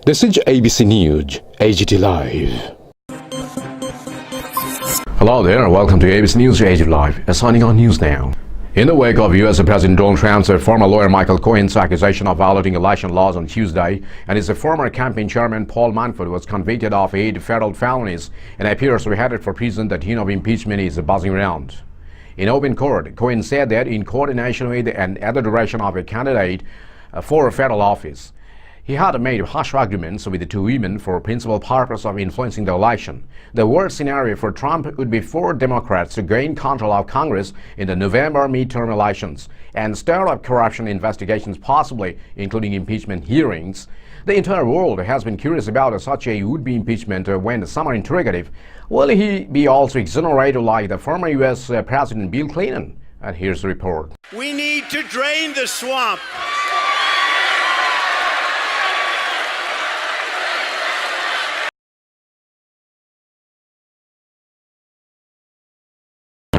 This is ABC News, agtlive. Hello there, welcome to ABC News, agtlive. Signing on news now. In the wake of U.S. President Donald Trump's former lawyer Michael Cohen's accusation of violating election laws on Tuesday, and his former campaign chairman Paul Manafort was convicted of 8 federal felonies and appears to be headed for prison, the tune of impeachment is buzzing around. In open court, Cohen said that in coordination with and at the direction of a candidate for a federal office, he had made harsh arguments with the two women for principal purpose of influencing the election. The worst scenario for Trump would be for Democrats to gain control of Congress in the November midterm elections and stir up corruption investigations, possibly including impeachment hearings. The entire world has been curious about such a would-be impeachment when some are interrogative. Will he be also exonerated like the former U.S. President Bill Clinton? And here's the report. We need to drain the swamp.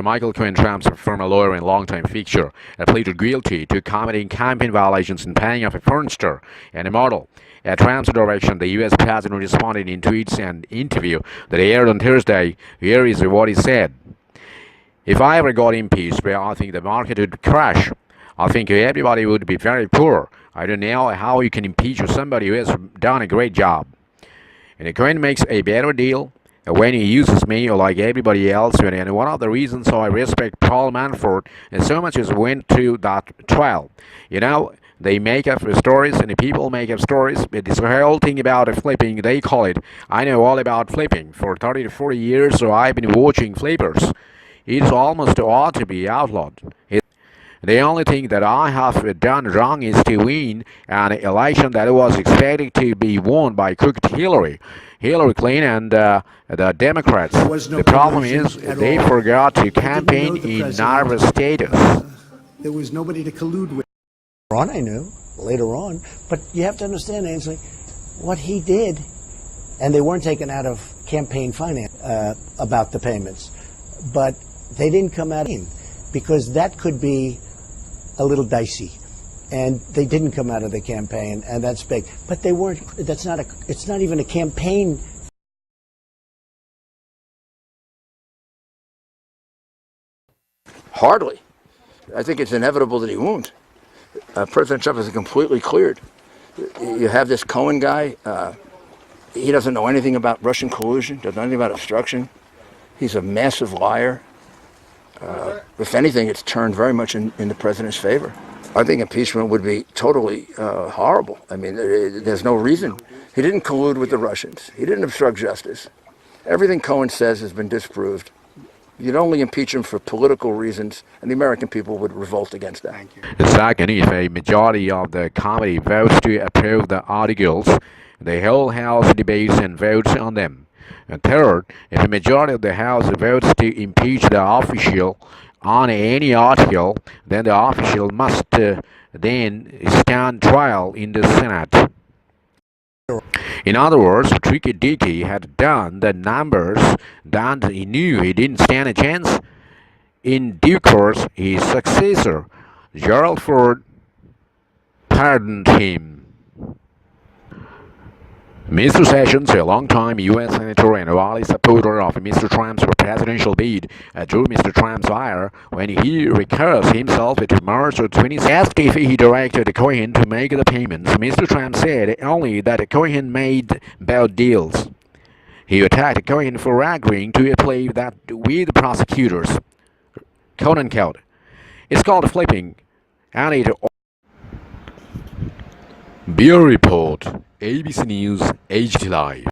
Michael Cohen, Trump's former lawyer and longtime fixture, pleaded guilty to committing campaign violations and paying off a furniture and a model. At Trump's direction, the U.S. president responded in tweets and interview that aired on Thursday. Here is what he said. "If I ever got impeached, well, I think the market would crash. I think everybody would be very poor. I don't know how you can impeach somebody who has done a great job. And Cohen makes a better deal when he uses me like everybody else, and one of the reasons I respect Paul Manafort and so much is went through that trial. You know, they make up stories and the people make up stories. This whole thing about flipping, they call it. I know all about flipping. For 30 to 40 years, so I've been watching flippers. It's almost ought to be outlawed. The only thing that I have done wrong is to win an election that was expected to be won by crooked Hillary Clinton and the Democrats. The problem is they forgot to campaign in nervous status. There was nobody to collude with. I knew later on, but you have to understand, Ainsley, what he did, and they weren't taken out of campaign finance about the payments, but they didn't come out in because that could be a little dicey, and they didn't come out of the campaign, and that's big. But they weren't. It's not even a campaign. Hardly. I think it's inevitable that he won't. President Trump is completely cleared. You have this Cohen guy. He doesn't know anything about Russian collusion. Doesn't know anything about obstruction. He's a massive liar. If anything, it's turned very much in the president's favor. I think impeachment would be totally horrible. I mean, there's no reason. He didn't collude with the Russians. He didn't obstruct justice. Everything Cohen says has been disproved. You'd only impeach him for political reasons, and the American people would revolt against that. Second, if a majority of the committee votes to approve the articles, the whole House debates and votes on them. And third, if a majority of the House votes to impeach the official on any article, then the official must then stand trial in the Senate. In other words, Tricky Dicky had done the numbers, and he knew he didn't stand a chance. In due course, his successor, Gerald Ford, pardoned him. Mr. Sessions, a longtime U.S. Senator and a wily supporter of Mr. Trump's presidential bid, drew Mr. Trump's ire when he recused himself at March 20. Asked if he directed Cohen to make the payments, Mr. Trump said only that Cohen made both deals. He attacked Cohen for agreeing to a plea that with prosecutors, quote unquote. It's called flipping, and it. Bureau Report, ABC News, agtlive.